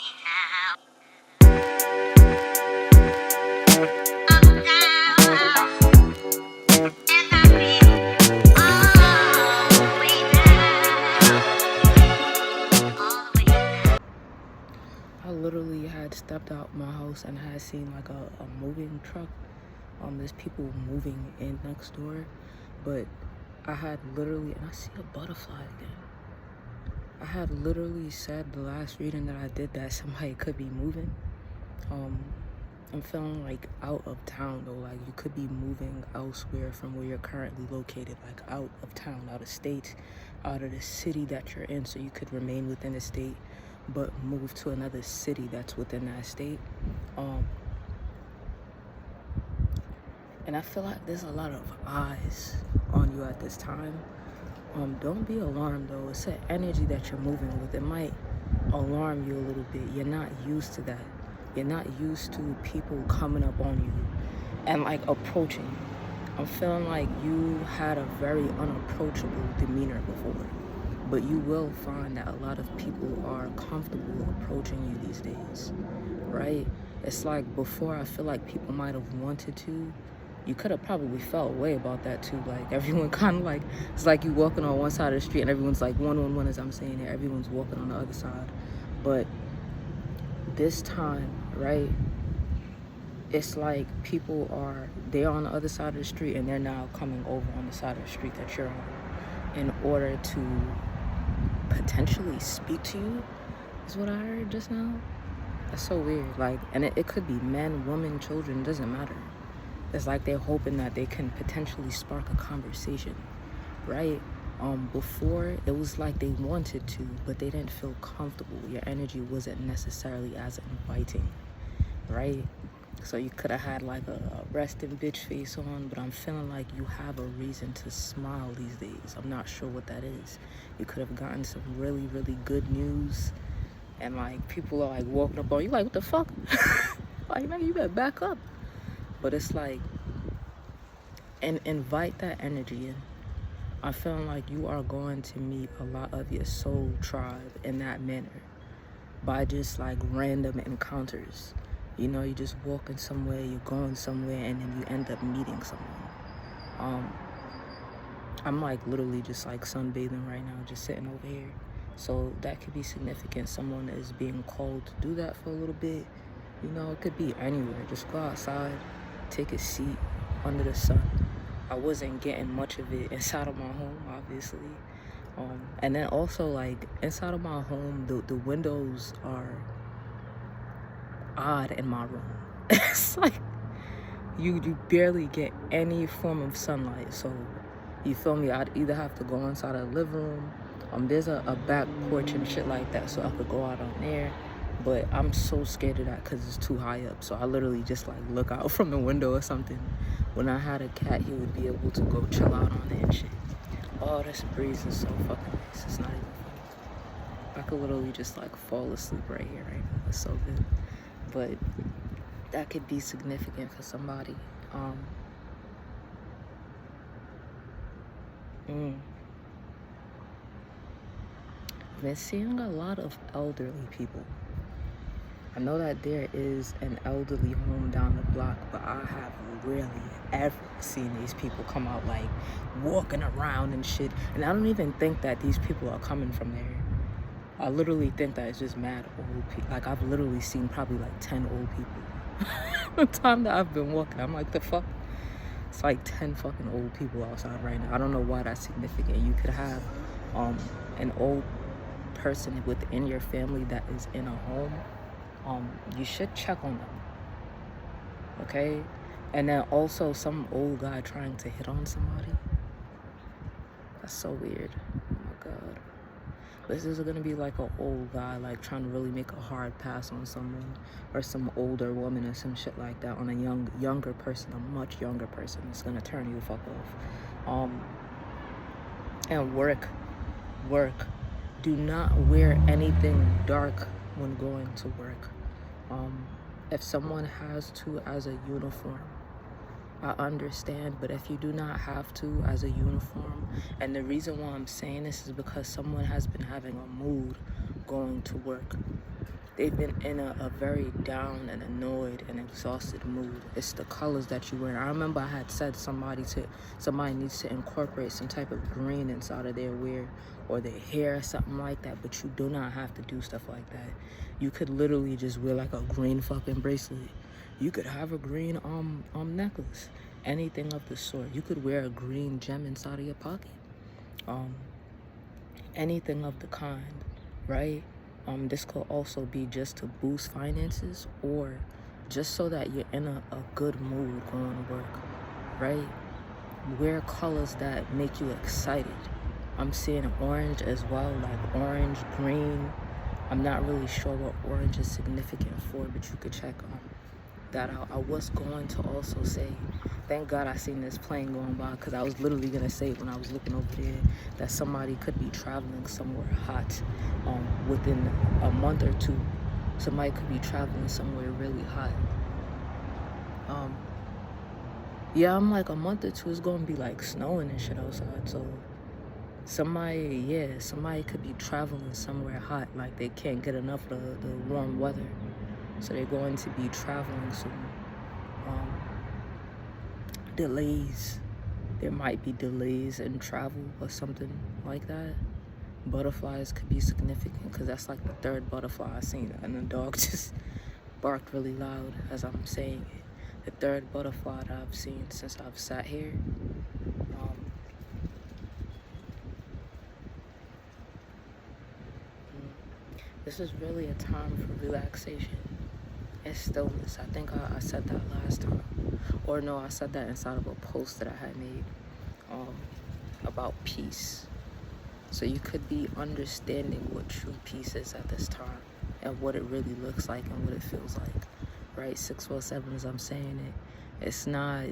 I literally had stepped out my house and had seen like a moving truck. There's people moving in next door, but I had literally, and I see a butterfly again. I had literally said the last reading that I did that somebody could be moving. I'm feeling like out of town though, like you could be moving elsewhere from where you're currently located, like out of town, out of state, out of the city that you're in, so you could remain within the state but move to another city that's within that state. And I feel like there's a lot of eyes on you at this time. Don't be alarmed though. It's an energy that you're moving with. It might alarm you a little bit. You're not used to that. You're not used to people coming up on you and like approaching you. I'm feeling like you had a very unapproachable demeanor before, but you will find that a lot of people are comfortable approaching you these days, right? It's like before, I feel like people might have wanted to. You could have probably felt a way about that too. Like everyone kind of like, it's like you walking on one side of the street and everyone's like one as I'm saying it, everyone's walking on the other side. But this time, right, it's like people they're on the other side of the street and they're now coming over on the side of the street that you're on in order to potentially speak to you, is what I heard just now. That's so weird. Like, and it could be men, women, children, doesn't matter. It's like they're hoping that they can potentially spark a conversation, right? Before, it was like they wanted to, but they didn't feel comfortable. Your energy wasn't necessarily as inviting, right? So you could have had like a resting bitch face on, but I'm feeling like you have a reason to smile these days. I'm not sure what that is. You could have gotten some really, really good news, and like people are like walking up on you like, what the fuck? Like, man, you better back up. But it's like, and invite that energy in. I'm feeling like you are going to meet a lot of your soul tribe in that manner by just like random encounters. You know, you're just walking somewhere, you're going somewhere, and then you end up meeting someone. I'm like literally just like sunbathing right now, just sitting over here. So that could be significant. Someone is being called to do that for a little bit. You know, it could be anywhere. Just go outside, take a seat under the sun. I wasn't getting much of it inside of my home, obviously. And then also like inside of my home, the windows are odd in my room. It's like you barely get any form of sunlight. So you feel me? I'd either have to go inside of the living room. There's a back porch and shit like that, so I could go out on there. But I'm so scared of that because it's too high up. So I literally just like look out from the window or something. When I had a cat, he would be able to go chill out on it and shit. Oh, this breeze is so fucking nice. It's not even funny. I could literally just like fall asleep right here, right now. It's so good. But that could be significant for somebody. I've been seeing a lot of elderly people. I know that there is an elderly home down the block, but I have rarely ever seen these people come out like walking around and shit. And I don't even think that these people are coming from there. I literally think that it's just mad old people. Like I've literally seen probably like 10 old people. The time that I've been walking, I'm like, the fuck? It's like 10 fucking old people outside right now. I don't know why that's significant. You could have an old person within your family that is in a home. You should check on them, okay? And then also some old guy trying to hit on somebody. That's so weird. Oh my God. This is gonna be like an old guy like trying to really make a hard pass on someone, or some older woman or some shit like that on a younger person, a much younger person. It's gonna turn you the fuck off. And work. Do not wear anything dark when going to work. If someone has to as a uniform, I understand, but if you do not have to as a uniform, and the reason why I'm saying this is because someone has been having a mood going to work. they've been in a very down and annoyed and exhausted mood. It's the colors that you wear. I remember I had said somebody needs to incorporate some type of green inside of their wear or their hair or something like that, but you do not have to do stuff like that. You could literally just wear like a green fucking bracelet. You could have a green necklace, anything of the sort. You could wear a green gem inside of your pocket. Anything of the kind, right? This could also be just to boost finances or just so that you're in a good mood going to work, right? Wear colors that make you excited. I'm seeing orange as well, like orange, green. I'm not really sure what orange is significant for, but you could check that out. I was going to also say, thank God I seen this plane going by, because I was literally going to say when I was looking over there that somebody could be traveling somewhere hot within a month or two. Somebody could be traveling somewhere really hot. Yeah, I'm like, a month or two is going to be like snowing and shit outside. So somebody could be traveling somewhere hot, like they can't get enough of the warm weather. So they're going to be traveling soon. Delays. There might be delays in travel or something like that. Butterflies could be significant because that's like the third butterfly I've seen. And the dog just barked really loud as I'm saying it. The third butterfly that I've seen since I've sat here. This is really a time for relaxation and stillness. I think I said that last time. Or no, I said that inside of a post that I had made about peace. So you could be understanding what true peace is at this time and what it really looks like and what it feels like, right? 617, as I'm saying it, it's not,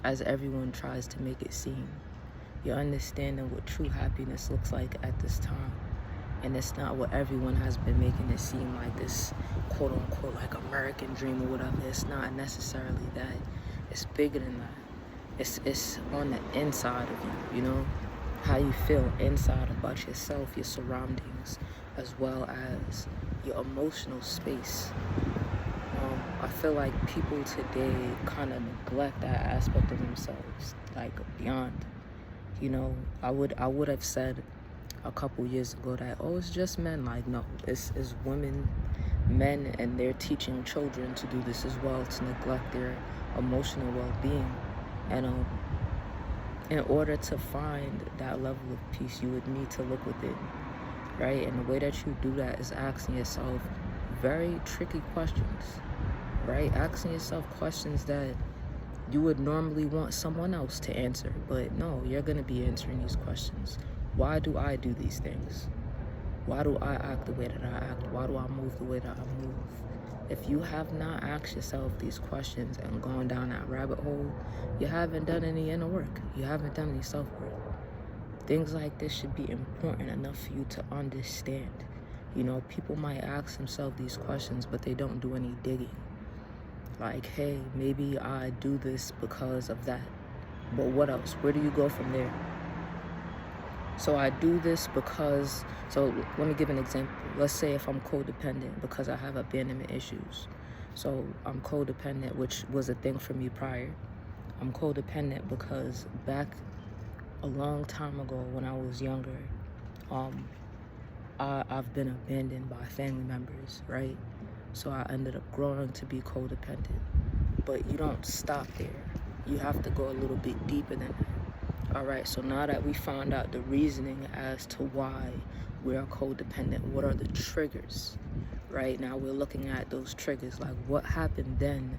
as everyone tries to make it seem. You're understanding what true happiness looks like at this time. And it's not what everyone has been making it seem like, this quote unquote like American dream or whatever. It's not necessarily that. It's bigger than that. It's on the inside of you, how you feel inside about yourself, your surroundings, as well as your emotional space. I feel like people today kind of neglect that aspect of themselves, like beyond. I would have said a couple years ago that, it's just men. Like, no, it's women, men, and they're teaching children to do this as well, to neglect their emotional well-being. And in order to find that level of peace, you would need to look within, right? And the way that you do that is asking yourself very tricky questions, right? Asking yourself questions that you would normally want someone else to answer, but no, you're going to be answering these questions. Why do I do these things? Why do I act the way that I act? Why do I move the way that I move? If you have not asked yourself these questions and gone down that rabbit hole, you haven't done any inner work. You haven't done any self-work. Things like this should be important enough for you to understand. People might ask themselves these questions, but they don't do any digging. Like, hey, maybe I do this because of that. But what else? Where do you go from there? So I do this because, so let me give an example. Let's say if I'm codependent because I have abandonment issues. So I'm codependent, which was a thing for me prior. I'm codependent because back a long time ago when I was younger, I've been abandoned by family members, right? So I ended up growing to be codependent. But you don't stop there. You have to go a little bit deeper than that. All right, so now that we found out the reasoning as to why we are codependent, what are the triggers, right? Now we're looking at those triggers, like what happened then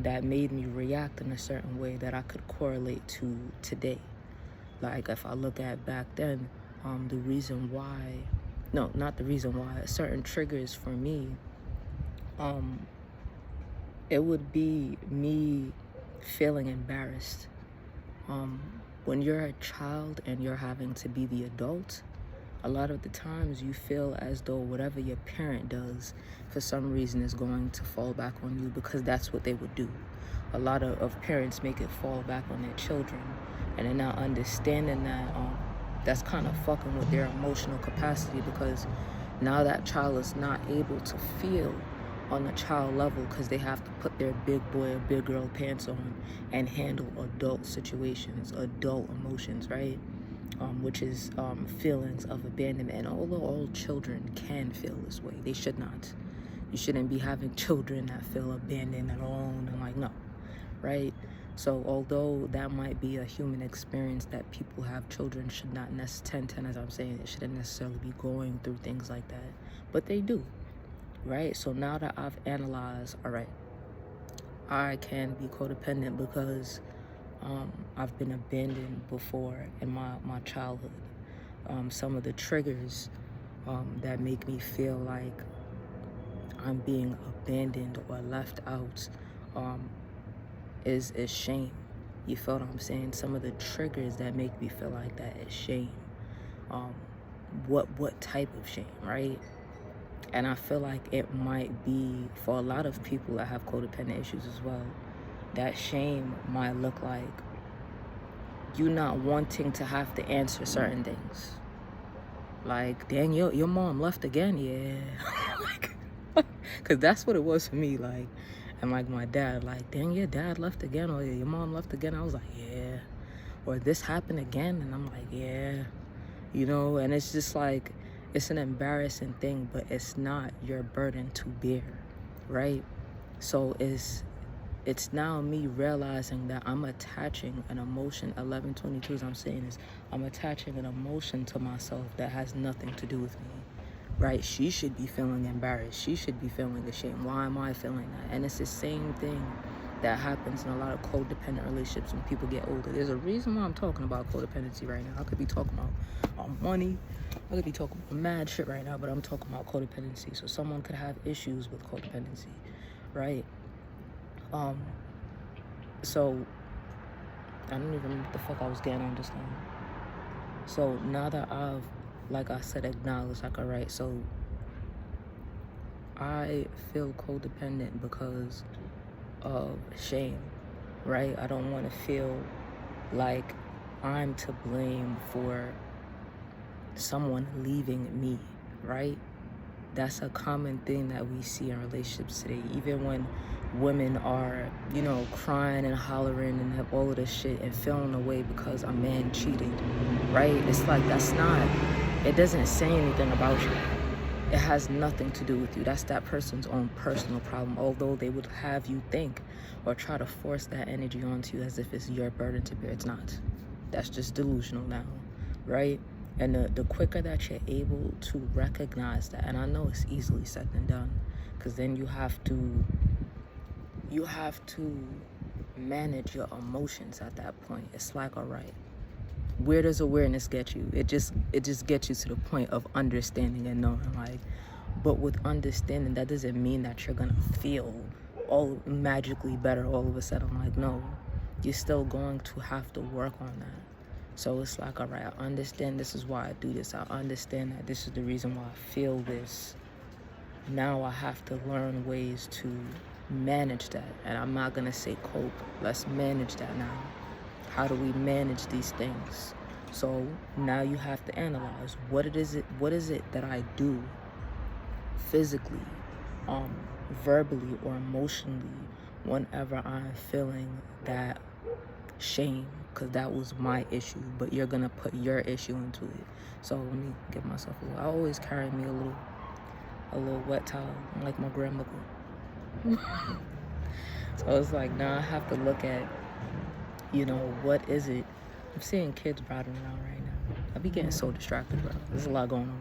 that made me react in a certain way that I could correlate to today. Like if I look at back then, the reason why, no, not the reason why, certain triggers for me, it would be me feeling embarrassed. When you're a child and you're having to be the adult, a lot of the times you feel as though whatever your parent does for some reason is going to fall back on you because that's what they would do. A lot of parents make it fall back on their children, and they're not understanding that that's kind of fucking with their emotional capacity, because Now that child is not able to feel on a child level because they have to put their big boy or big girl pants on and handle adult situations, adult emotions, right? Which is feelings of abandonment. And although all children can feel this way, they should not. You shouldn't be having children that feel abandoned and alone and like, no, right? So although that might be a human experience that people have, children should not necessarily, as I'm saying, it shouldn't necessarily be going through things like that, but they do, right? So now that I've analyzed, all right, I can be codependent because I've been abandoned before in my childhood. Some of the triggers that make me feel like I'm being abandoned or left out is shame. You feel what I'm saying? Some of the triggers that make me feel like that is shame. What type of shame, right? And I feel like it might be, for a lot of people that have codependent issues as well, that shame might look like you not wanting to have to answer certain things. Like, dang, your mom left again? Yeah. Like, because that's what it was for me. Like, and like my dad, like, dang, your dad left again, or your mom left again. I was like, yeah. Or this happened again, and I'm like, yeah. You know, and it's just like, it's an embarrassing thing, but it's not your burden to bear, right? So it's now me realizing that I'm attaching an emotion. 1122, as I'm saying, is I'm attaching an emotion to myself that has nothing to do with me, right? She should be feeling embarrassed. She should be feeling ashamed. Why am I feeling that? And it's the same thing that happens in a lot of codependent relationships when people get older. There's a reason why I'm talking about codependency right now. I could be talking about money. I could be talking about mad shit right now, but I'm talking about codependency. So someone could have issues with codependency, right? So I don't even know what the fuck I was getting on just now. So now that I've, like I said, acknowledged, like, all right, so I feel codependent because of shame, right? I don't want to feel like I'm to blame for someone leaving me, right? That's a common thing that we see in relationships today. Even when women are, you know, crying and hollering and have all of this shit and feeling away because a man cheated, right? It's like, that's not, it doesn't say anything about you. It has nothing to do with you. That's that person's own personal problem, although they would have you think or try to force that energy onto you as if it's your burden to bear. It's not. That's just delusional now, right? And the quicker that you're able to recognize that, and I know it's easily said than done, because then you have to manage your emotions at that point. It's like, all right, where does awareness get you? It just gets you to the point of understanding and knowing, like, but with understanding, that doesn't mean that you're gonna feel all magically better all of a sudden. Like, no, you're still going to have to work on that. So it's like, all right, I understand this is why I do this. I understand that this is the reason why I feel this. Now I have to learn ways to manage that. And I'm not going to say cope. Let's manage that now. How do we manage these things? So now you have to analyze what is it that I do physically, verbally, or emotionally whenever I'm feeling that shame, because that was my issue, but you're gonna put your issue into it. So let me give myself a little, I always carry me a little wet towel, like my grandmother. So it's like, now I have to look at, you know, what is it? I'm seeing kids riding around right now. I be getting so distracted, bro. There's a lot going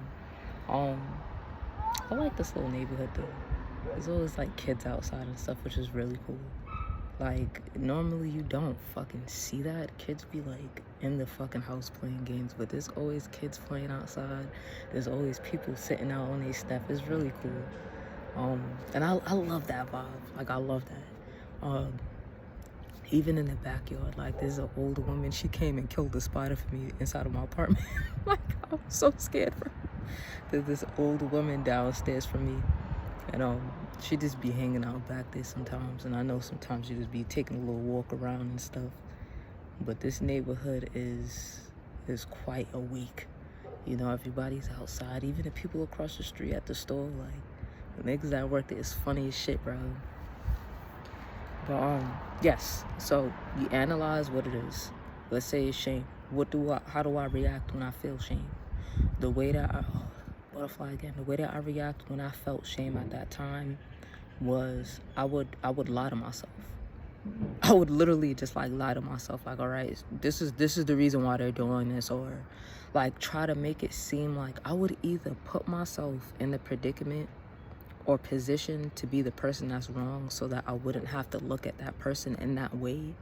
on. I like this little neighborhood though. There's always like kids outside and stuff, which is really cool. Like, normally you don't fucking see that. Kids be like in the fucking house playing games, but there's always kids playing outside. There's always people sitting out on their step. It's really cool. And I love that vibe. Like, I love that. Even in the backyard, like, there's an older woman. She came and killed a spider for me inside of my apartment. Like, I was so scared for her. There's this old woman downstairs from me, and she just be hanging out back there sometimes, and I know sometimes she just be taking a little walk around and stuff. But this neighborhood is quite awake. You know, everybody's outside, even the people across the street at the store. Like, the niggas that work there is funny as shit, bro. But yes. So you analyze what it is. Let's say it's shame. How do I react when I feel shame? The way that butterfly again. The way that I react when I felt shame at that time was I would lie to myself. I would literally just like lie to myself, like, all right, this is the reason why they're doing this, or like try to make it seem like I would either put myself in the predicament or position to be the person that's wrong so that I wouldn't have to look at that person in that way.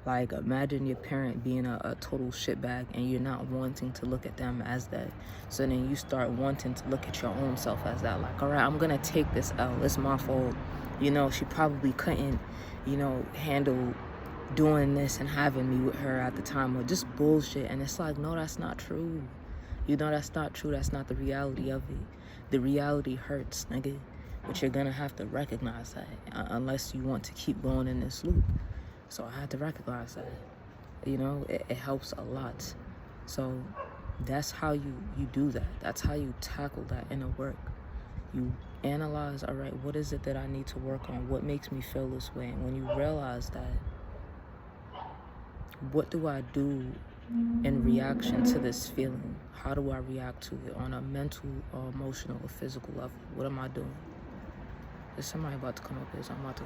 Like, imagine your parent being a total shitbag and you're not wanting to look at them as that. So then you start wanting to look at your own self as that. Like, all right, I'm going to take this L. It's my fault. You know, she probably couldn't, you know, handle doing this and having me with her at the time, or just bullshit. And it's like, no, that's not true. You know, that's not true. That's not the reality of it. The reality hurts, nigga. But you're going to have to recognize that unless you want to keep going in this loop. So I had to recognize that. You know, it helps a lot. So that's how you do that. That's how you tackle that inner work. You analyze, all right, what is it that I need to work on? What makes me feel this way? And when you realize that, what do I do in reaction to this feeling? How do I react to it on a mental or emotional or physical level? What am I doing? There's somebody about to come up here, so I'm about to